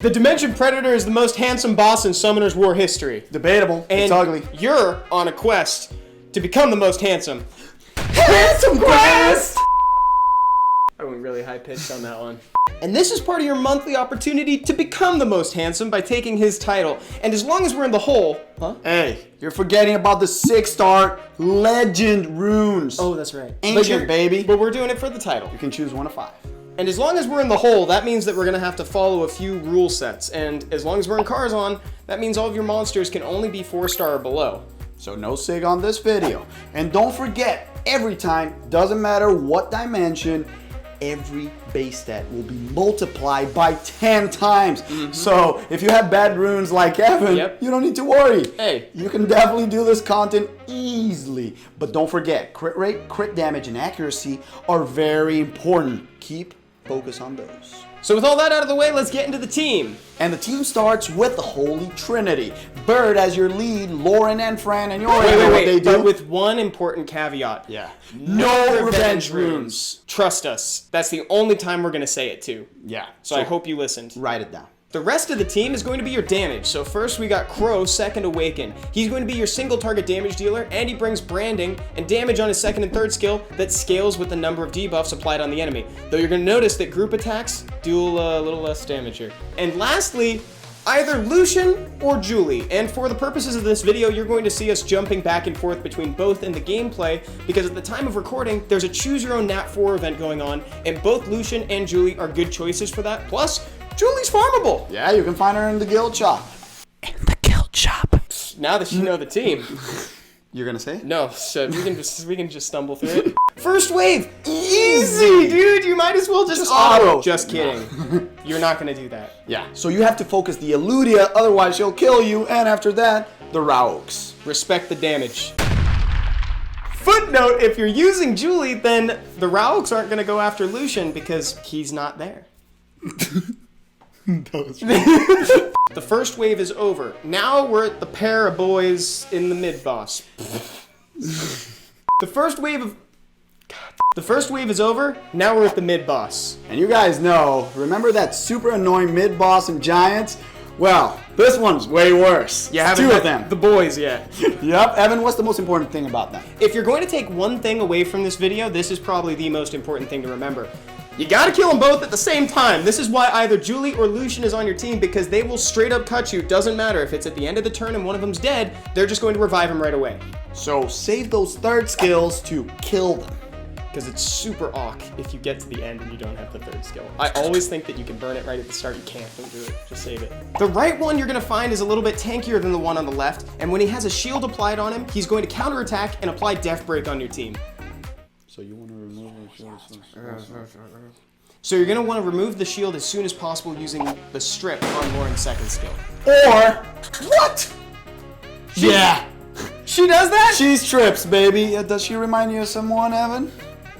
The Dimension Predator is the most handsome boss in Summoner's War history. Debatable. And it's ugly. You're on a quest to become the most handsome. Handsome quest! I went really high-pitched on that one. And this is part of your monthly opportunity to become the most handsome by taking his title. And as long as we're in the hole... Huh? Hey, you're forgetting about the 6-star legend runes. Oh, that's right. Ancient, baby. But we're doing it for the title. You can choose one of 5. And as long as we're in the hole, that means that we're gonna have to follow a few rule sets. And as long as we're in Karzhan, that means all of your monsters can only be 4-star or below. So no sig on this video. And don't forget, every time, doesn't matter what dimension, every base stat will be multiplied by 10 times. So if you have bad runes like Evan, you don't need to worry. Hey. You can definitely do this content easily. But don't forget, crit rate, crit damage, and accuracy are very important. Keep focus on those. So with all that out of the way, let's get into the team. And the team starts with the Holy Trinity. Bird as your lead, Lauren and Fran, and you already know what they do. But with one important caveat. Yeah. No revenge runes. Trust us. That's the only time we're going to say it too. Yeah. So I hope you listened. Write it down. The rest of the team is going to be your damage. So first we got Crow, second Awaken. He's going to be your single target damage dealer, and he brings branding and damage on his second and third skill that scales with the number of debuffs applied on the enemy. Though you're going to notice that group attacks do a little less damage here. And lastly, either Lucian or Julie. And for the purposes of this video, you're going to see us jumping back and forth between both in the gameplay, because at the time of recording, there's a choose your own Nat 4 event going on, and both Lucian and Julie are good choices for that. Plus, Julie's farmable. Yeah, you can find her in the guild shop. In the guild shop. Now that you know the team. You're gonna say it? No, so we can just stumble through it. First wave, easy, dude. You might as well just auto. Just kidding. You're not gonna do that. Yeah. So you have to focus the Eludia, otherwise she'll kill you. And after that, the Raux. Respect the damage. Footnote: if you're using Julie, then the Raux aren't gonna go after Lucian because he's not there. The first wave is over. Now we're at the pair of boys in the mid-boss. The first wave is over. Now we're at the mid-boss. And you guys know, remember that super annoying mid-boss in Giants? Well, this one's way worse. You haven't 2 met of them. the boys yet. Yep. Evan, what's the most important thing about them? If you're going to take one thing away from this video, this is probably the most important thing to remember. You gotta kill them both at the same time. This is why either Julie or Lucian is on your team, because they will straight up cut you. Doesn't matter if it's at the end of the turn and one of them's dead, they're just going to revive him right away. So save those third skills to kill them. Because it's super awk if you get to the end and you don't have the third skill. I always think that you can burn it right at the start. You can't. Don't do it. Just save it. The right one you're going to find is a little bit tankier than the one on the left, and when he has a shield applied on him, he's going to counterattack and apply Death Break on your team. So you want to remove the shield? So you're going to want to remove the shield as soon as possible using the strip on Lauren's second skill. Or what? Yeah. She does that? She strips, baby. Does she remind you of someone, Evan?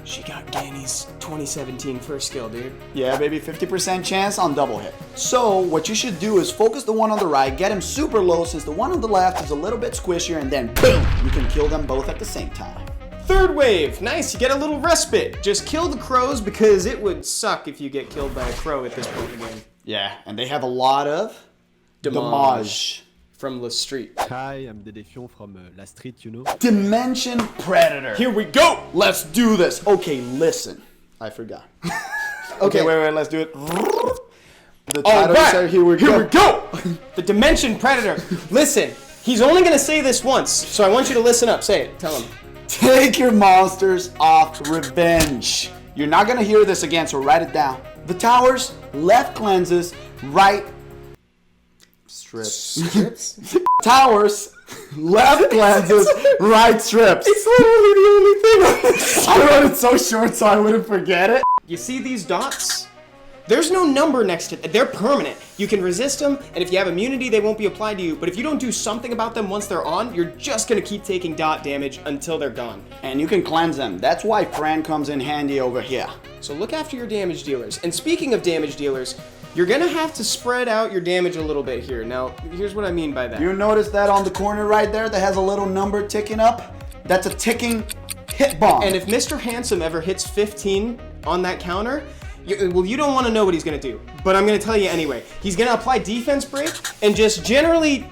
She got Ganny's 2017 first skill, dude. Yeah, baby, 50% chance on double hit. So what you should do is focus the one on the right, get him super low since the one on the left is a little bit squishier, and then boom, you can kill them both at the same time. Third wave, nice, you get a little respite. Just kill the crows because it would suck if you get killed by a crow at this point in the game. Yeah, and they have a lot of damage. From the street. Hi, I'm Dedefion from La Street, you know. Dimension Predator. Here we go! Let's do this. Okay, listen. I forgot. Okay, wait, let's do it. The title said, here we go. The Dimension Predator. Listen, he's only gonna say this once, so I want you to listen up. Say it, tell him. Take your monsters off revenge. You're not gonna hear this again, so write it down. The towers, left cleanses, right strips. Towers, left cleanses, right strips. It's literally the only thing. I wrote it so short so I wouldn't forget it. You see these dots? There's no number next to it. They're permanent. You can resist them, and if you have immunity, they won't be applied to you. But if you don't do something about them once they're on, you're just gonna keep taking dot damage until they're gone. And you can cleanse them. That's why Fran comes in handy over here. So look after your damage dealers. And speaking of damage dealers, you're gonna have to spread out your damage a little bit here. Now, here's what I mean by that. You notice that on the corner right there that has a little number ticking up? That's a ticking hit bomb. And if Mr. Handsome ever hits 15 on that counter, Well, you don't want to know what he's going to do, but I'm going to tell you anyway. He's going to apply defense break and just generally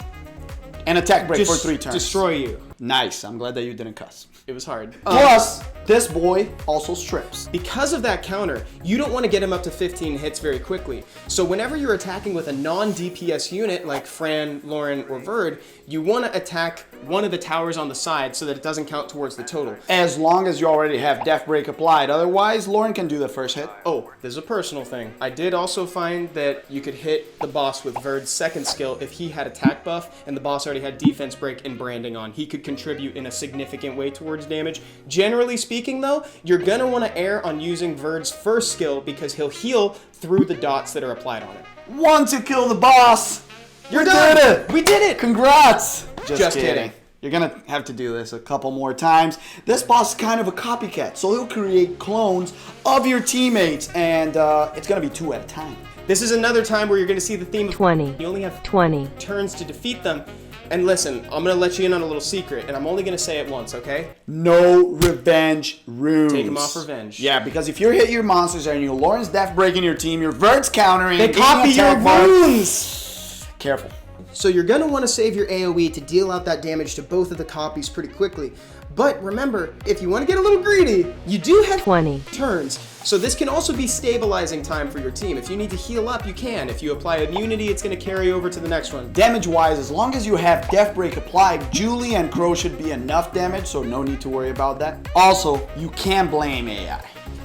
An attack break just for 3 turns. destroy you. Nice. I'm glad that you didn't cuss. It was hard. Plus, this boy also strips. Because of that counter, you don't want to get him up to 15 hits very quickly. So whenever you're attacking with a non-DPS unit like Fran, Lauren, or Verd, you want to attack one of the towers on the side so that it doesn't count towards the total. As long as you already have Death Break applied. Otherwise, Lauren can do the first hit. Oh, there's a personal thing. I did also find that you could hit the boss with Verd's second skill if he had attack buff and the boss already had defense break and branding on. He could contribute in a significant way towards damage. Generally speaking though, you're gonna want to err on using Verd's first skill because he'll heal through the dots that are applied on it. 1 to kill the boss. You're We done. did it. We did it. Congrats. Just kidding. You're gonna have to do this a couple more times. This boss is kind of a copycat, so he'll create clones of your teammates, and it's gonna be 2 at a time. This is another time where you're gonna see the theme of 20. You only have 20. turns to defeat them. And listen, I'm gonna let you in on a little secret, and I'm only gonna say it once, okay? No revenge runes. Take him off revenge. Yeah, because if you hit your monsters and your Lauren's death breaking your team, your Verd's countering. They getting copy your attack buff. runes! Careful. So you're gonna wanna save your AoE to deal out that damage to both of the copies pretty quickly. But remember, if you wanna get a little greedy, you do have 20. turns. So this can also be stabilizing time for your team. If you need to heal up, you can. If you apply immunity, it's gonna carry over to the next one. Damage-wise, as long as you have Death Break applied, Julie and Crow should be enough damage, so no need to worry about that. Also, you can't blame AI.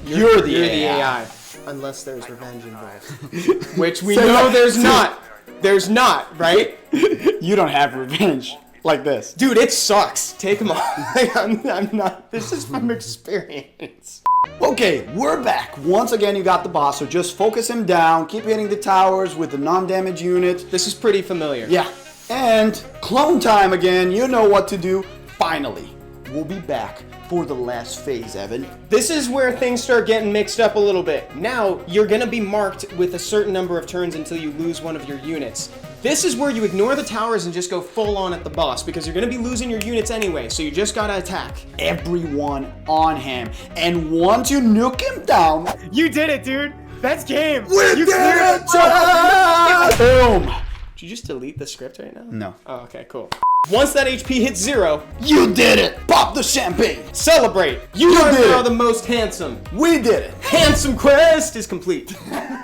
You're the AI. Unless there's revenge involved. Which we Say know what? there's not. There's not, right? You don't have revenge like this. Dude, it sucks. Take them off. I'm not. This is from experience. Okay, we're back. Once again, you got the boss, so just focus him down, keep hitting the towers with the non-damage unit. This is pretty familiar. Yeah, and clone time again, you know what to do. Finally, we'll be back for the last phase, Evan. This is where things start getting mixed up a little bit. Now, you're gonna be marked with a certain number of turns until you lose one of your units. This is where you ignore the towers and just go full on at the boss because you're gonna be losing your units anyway, so you just gotta attack. Everyone on him, and once you nuke him down, You did it, dude. That's game. we did it! Boom! Did you just delete the script right now? No. Oh, okay, cool. Once that HP hits 0, You did it! Pop the champagne! celebrate. You are did now it. the most handsome. We did it! Handsome quest is complete.